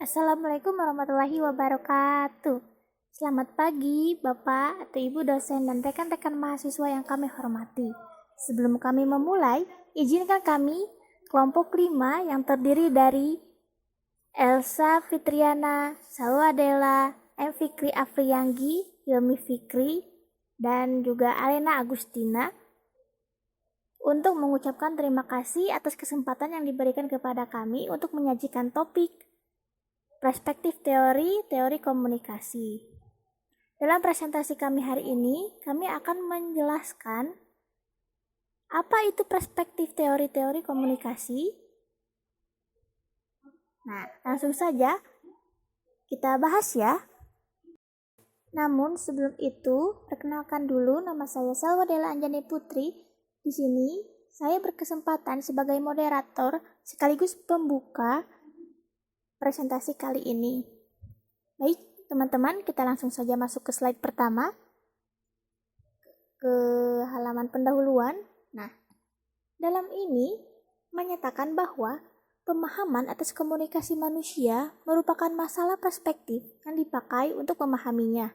Assalamualaikum warahmatullahi wabarakatuh. Selamat pagi, Bapak atau Ibu dosen dan rekan-rekan mahasiswa yang kami hormati. Sebelum kami memulai, izinkan kami, kelompok 5 yang terdiri dari Elsa Fitriana, Salwa Adela, M. Fikri Afriyanggi, Yomi Fikri, dan juga Alena Agustina, untuk mengucapkan terima kasih atas kesempatan yang diberikan kepada kami untuk menyajikan topik perspektif teori komunikasi. Dalam presentasi kami hari ini, kami akan menjelaskan apa itu perspektif teori komunikasi. Nah, langsung saja kita bahas ya. Namun sebelum itu, perkenalkan dulu, nama saya Salwa Dela Anjani Putri. Di sini saya berkesempatan sebagai moderator sekaligus pembuka presentasi kali ini. Baik, teman-teman, kita langsung saja masuk ke slide pertama, ke halaman pendahuluan. Nah, dalam ini menyatakan bahwa pemahaman atas komunikasi manusia merupakan masalah perspektif yang dipakai untuk memahaminya.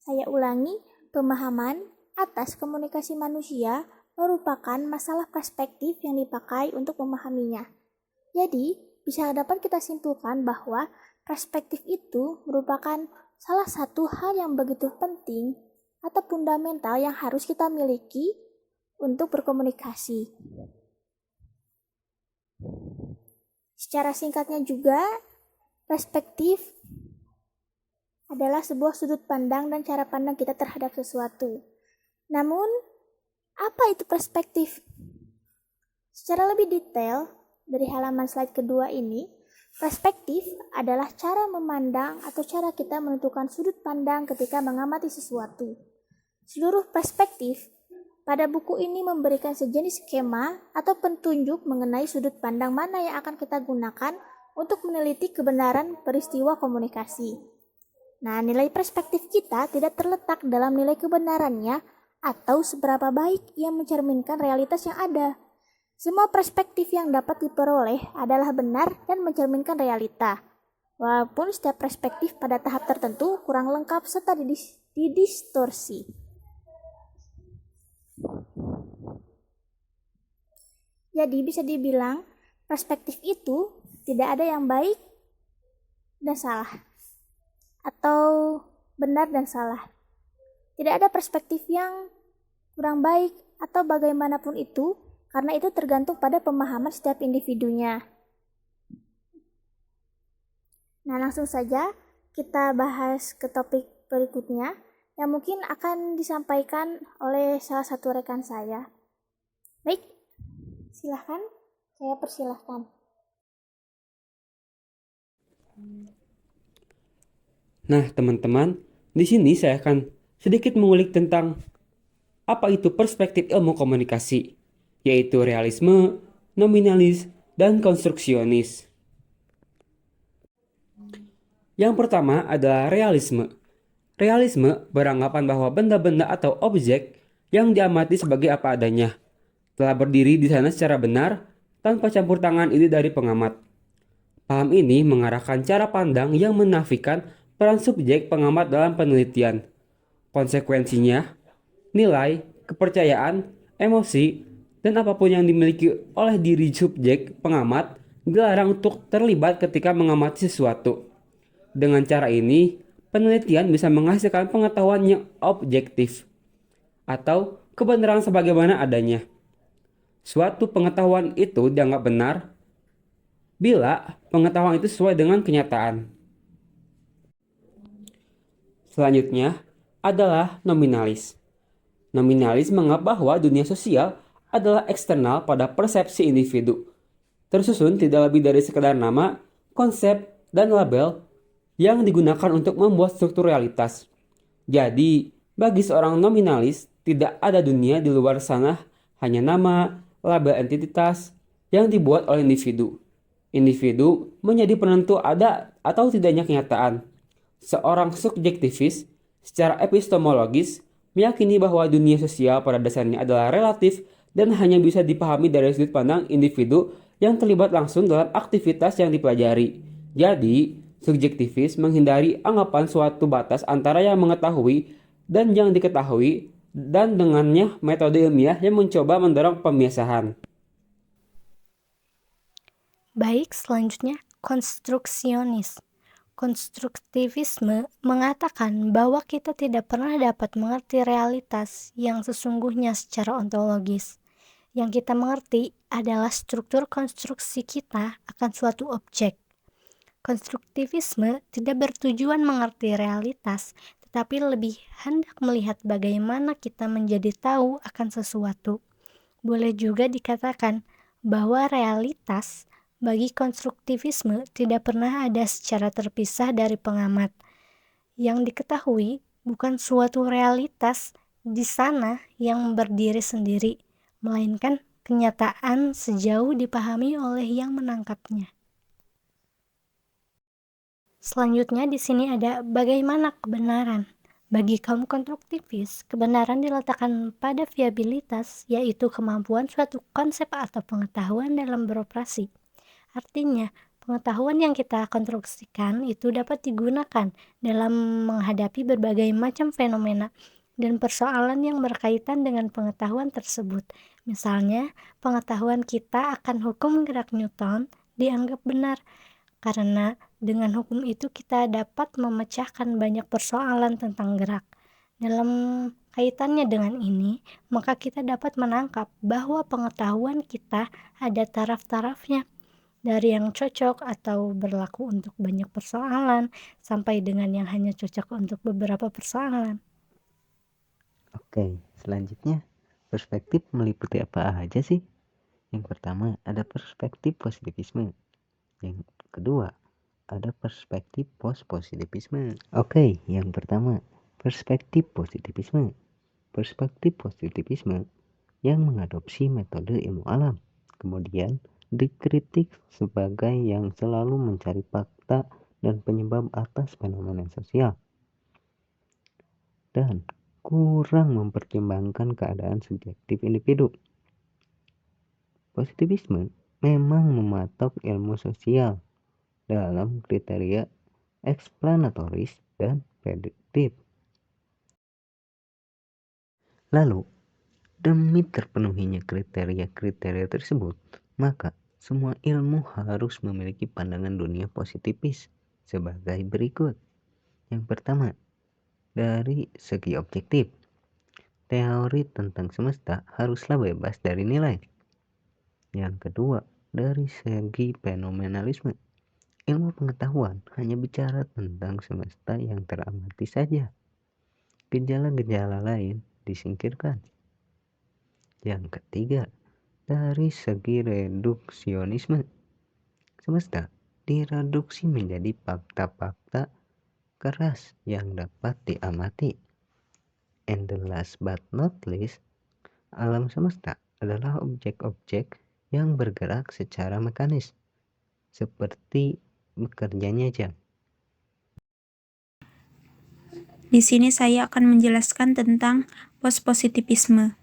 Saya ulangi, pemahaman atas komunikasi manusia merupakan masalah perspektif yang dipakai untuk memahaminya. Jadi, bisa dapat kita simpulkan bahwa perspektif itu merupakan salah satu hal yang begitu penting atau fundamental yang harus kita miliki untuk berkomunikasi. Secara singkatnya juga, perspektif adalah sebuah sudut pandang dan cara pandang kita terhadap sesuatu. Namun, apa itu perspektif? Secara lebih detail, dari halaman slide kedua ini, perspektif adalah cara memandang atau cara kita menentukan sudut pandang ketika mengamati sesuatu. Seluruh perspektif pada buku ini memberikan sejenis skema atau petunjuk mengenai sudut pandang mana yang akan kita gunakan untuk meneliti kebenaran peristiwa komunikasi. Nah, nilai perspektif kita tidak terletak dalam nilai kebenarannya atau seberapa baik ia mencerminkan realitas yang ada. Semua perspektif yang dapat diperoleh adalah benar dan mencerminkan realita, walaupun setiap perspektif pada tahap tertentu kurang lengkap serta didistorsi. Jadi bisa dibilang perspektif itu tidak ada yang baik dan salah, atau benar dan salah. Tidak ada perspektif yang kurang baik atau bagaimanapun itu, karena itu tergantung pada pemahaman setiap individunya. Nah, langsung saja kita bahas ke topik berikutnya yang mungkin akan disampaikan oleh salah satu rekan saya. Baik, silahkan, saya persilahkan. Nah, teman-teman, di sini saya akan sedikit mengulik tentang apa itu perspektif ilmu komunikasi, yaitu realisme, nominalis, dan konstruksionis. Yang pertama adalah realisme. Realisme beranggapan bahwa benda-benda atau objek yang diamati sebagai apa adanya telah berdiri di sana secara benar tanpa campur tangan ide dari pengamat. Paham ini mengarahkan cara pandang yang menafikan peran subjek pengamat dalam penelitian. Konsekuensinya, nilai, kepercayaan, emosi, dan apapun yang dimiliki oleh diri subjek pengamat dilarang untuk terlibat ketika mengamati sesuatu. Dengan cara ini, penelitian bisa menghasilkan pengetahuan yang objektif atau kebenaran sebagaimana adanya. Suatu pengetahuan itu dianggap benar bila pengetahuan itu sesuai dengan kenyataan. Selanjutnya adalah nominalis. Nominalis menganggap bahwa dunia sosial adalah eksternal pada persepsi individu, tersusun tidak lebih dari sekedar nama, konsep, dan label yang digunakan untuk membuat struktur realitas. Jadi, bagi seorang nominalis, tidak ada dunia di luar sana, hanya nama, label entitas yang dibuat oleh individu. Individu menjadi penentu ada atau tidaknya kenyataan. Seorang subjektivis secara epistemologis meyakini bahwa dunia sosial pada dasarnya adalah relatif dan hanya bisa dipahami dari sudut pandang individu yang terlibat langsung dalam aktivitas yang dipelajari. Jadi, subjektivis menghindari anggapan suatu batas antara yang mengetahui dan yang diketahui, dan dengannya metode ilmiah yang mencoba mendorong pemisahan. Baik, selanjutnya konstruksionis. Konstruktivisme mengatakan bahwa kita tidak pernah dapat mengerti realitas yang sesungguhnya secara ontologis. Yang kita mengerti adalah struktur konstruksi kita akan suatu objek. Konstruktivisme tidak bertujuan mengerti realitas, tetapi lebih hendak melihat bagaimana kita menjadi tahu akan sesuatu. Boleh juga dikatakan bahwa realitas bagi konstruktivisme tidak pernah ada secara terpisah dari pengamat. Yang diketahui bukan suatu realitas di sana yang berdiri sendiri, melainkan kenyataan sejauh dipahami oleh yang menangkapnya. Selanjutnya di sini ada bagaimana kebenaran. Bagi kaum konstruktivis, kebenaran diletakkan pada viabilitas, yaitu kemampuan suatu konsep atau pengetahuan dalam beroperasi. Artinya, pengetahuan yang kita konstruksikan itu dapat digunakan dalam menghadapi berbagai macam fenomena dan persoalan yang berkaitan dengan pengetahuan tersebut. Misalnya, pengetahuan kita akan hukum gerak Newton dianggap benar, karena dengan hukum itu kita dapat memecahkan banyak persoalan tentang gerak. Dalam kaitannya dengan ini, maka kita dapat menangkap bahwa pengetahuan kita ada taraf-tarafnya, dari yang cocok atau berlaku untuk banyak persoalan sampai dengan yang hanya cocok untuk beberapa persoalan. Oke, selanjutnya perspektif meliputi apa aja sih? Yang pertama ada perspektif positivisme. Yang kedua ada perspektif post-positivisme. Oke, yang pertama perspektif positivisme. Perspektif positivisme yang mengadopsi metode ilmu alam, kemudian dikritik sebagai yang selalu mencari fakta dan penyebab atas fenomena sosial, dan kurang mempertimbangkan keadaan subjektif individu. Positivisme memang mematok ilmu sosial dalam kriteria eksplanatoris dan prediktif. Lalu, demi terpenuhinya kriteria-kriteria tersebut, maka semua ilmu harus memiliki pandangan dunia positivis sebagai berikut. Yang pertama, dari segi objektif, teori tentang semesta haruslah bebas dari nilai. Yang kedua, dari segi fenomenalisme, ilmu pengetahuan hanya bicara tentang semesta yang teramati saja. Gejala-gejala lain disingkirkan. Yang ketiga, dari segi reduksionisme, semesta direduksi menjadi fakta-fakta keras yang dapat diamati. And the last but not least, alam semesta adalah objek-objek yang bergerak secara mekanis, seperti bekerjanya jam. Di sini saya akan menjelaskan tentang post-positivisme.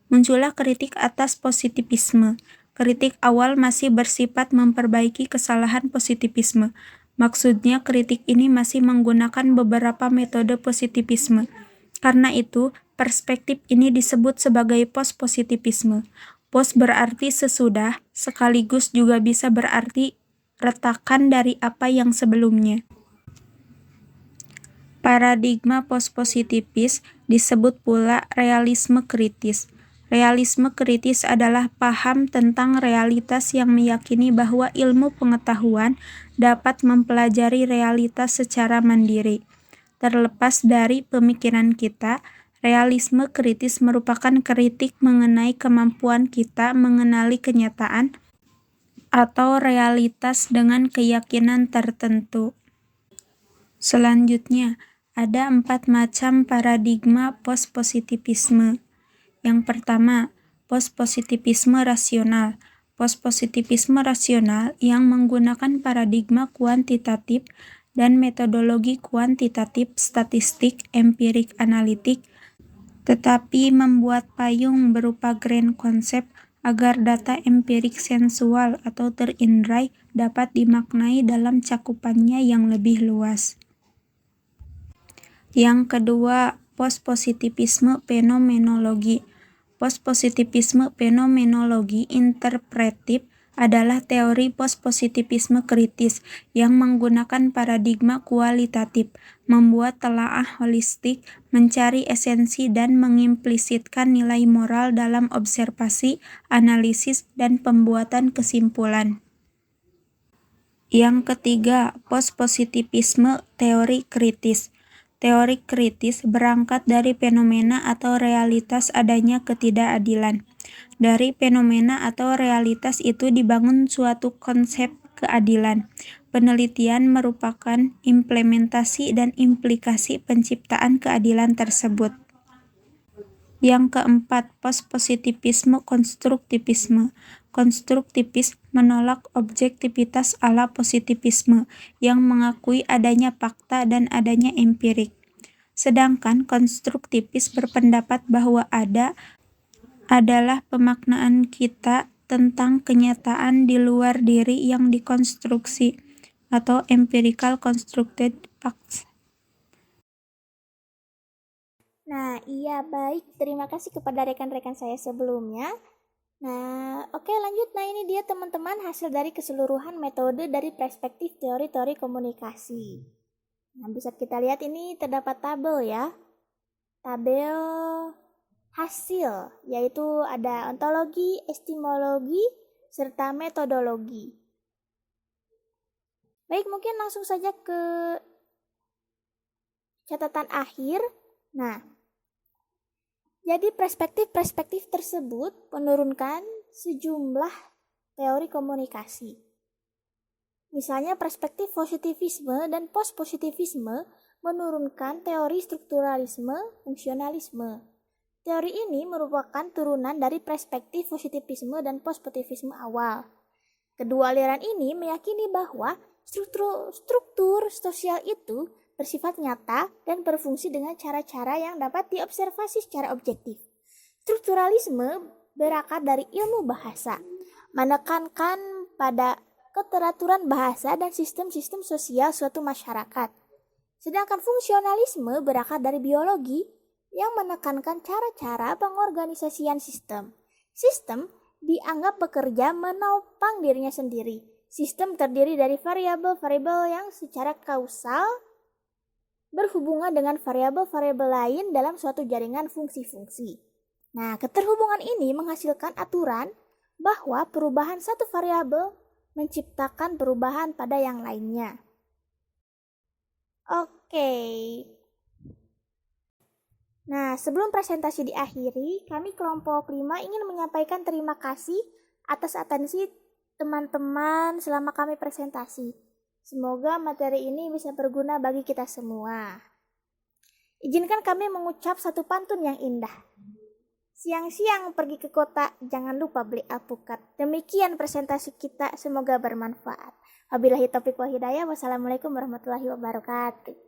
Muncullah kritik atas positivisme. Kritik awal masih bersifat memperbaiki kesalahan positivisme. Maksudnya kritik ini masih menggunakan beberapa metode positivisme. Karena itu, perspektif ini disebut sebagai post-positivisme. Post berarti sesudah, sekaligus juga bisa berarti retakan dari apa yang sebelumnya. Paradigma post-positivis disebut pula realisme kritis. Realisme kritis adalah paham tentang realitas yang meyakini bahwa ilmu pengetahuan dapat mempelajari realitas secara mandiri. Terlepas dari pemikiran kita, realisme kritis merupakan kritik mengenai kemampuan kita mengenali kenyataan atau realitas dengan keyakinan tertentu. Selanjutnya, ada 4 macam paradigma post-positivisme. Yang pertama, post-positivisme rasional. Post-positivisme rasional yang menggunakan paradigma kuantitatif dan metodologi kuantitatif statistik empirik analitik, tetapi membuat payung berupa grand konsep agar data empirik sensual atau terindrai dapat dimaknai dalam cakupannya yang lebih luas. Yang kedua, postpositivisme fenomenologi. Postpositivisme fenomenologi interpretif adalah teori postpositivisme kritis yang menggunakan paradigma kualitatif, membuat telaah holistik, mencari esensi dan mengimplisitkan nilai moral dalam observasi, analisis, dan pembuatan kesimpulan. Yang ketiga, postpositivisme teori kritis. Teori kritis berangkat dari fenomena atau realitas adanya ketidakadilan. Dari fenomena atau realitas itu dibangun suatu konsep keadilan. Penelitian merupakan implementasi dan implikasi penciptaan keadilan tersebut. Yang keempat, postpositivisme konstruktivisme. Konstruktivis menolak objektivitas ala positivisme yang mengakui adanya fakta dan adanya empirik. Sedangkan konstruktivis berpendapat bahwa ada adalah pemaknaan kita tentang kenyataan di luar diri yang dikonstruksi atau empirical constructed facts. Nah, iya baik. Terima kasih kepada rekan-rekan saya sebelumnya. Nah, oke lanjut. Nah, ini dia teman-teman hasil dari keseluruhan metode dari perspektif teori-teori komunikasi. Nah, bisa kita lihat ini terdapat tabel ya. Tabel hasil, yaitu ada ontologi, epistemologi, serta metodologi. Baik, mungkin langsung saja ke catatan akhir. Nah, jadi perspektif-perspektif tersebut menurunkan sejumlah teori komunikasi. Misalnya perspektif positivisme dan postpositivisme menurunkan teori strukturalisme, fungsionalisme. Teori ini merupakan turunan dari perspektif positivisme dan postpositivisme awal. Kedua aliran ini meyakini bahwa struktur sosial itu bersifat nyata dan berfungsi dengan cara-cara yang dapat diobservasi secara objektif. Strukturalisme berakar dari ilmu bahasa, menekankan pada keteraturan bahasa dan sistem-sistem sosial suatu masyarakat. Sedangkan fungsionalisme berakar dari biologi yang menekankan cara-cara pengorganisasian sistem. Sistem dianggap bekerja menopang dirinya sendiri. Sistem terdiri dari variabel-variabel yang secara kausal berhubungan dengan variabel-variabel lain dalam suatu jaringan fungsi-fungsi. Nah, keterhubungan ini menghasilkan aturan bahwa perubahan satu variabel menciptakan perubahan pada yang lainnya. Oke. Nah, sebelum presentasi diakhiri, kami kelompok 5 ingin menyampaikan terima kasih atas atensi teman-teman selama kami presentasi. Semoga materi ini bisa berguna bagi kita semua. Izinkan kami mengucap satu pantun yang indah. Siang-siang pergi ke kota, jangan lupa beli alpukat. Demikian presentasi kita, semoga bermanfaat. Wabillahi taufiq wal hidayah. Wassalamualaikum warahmatullahi wabarakatuh.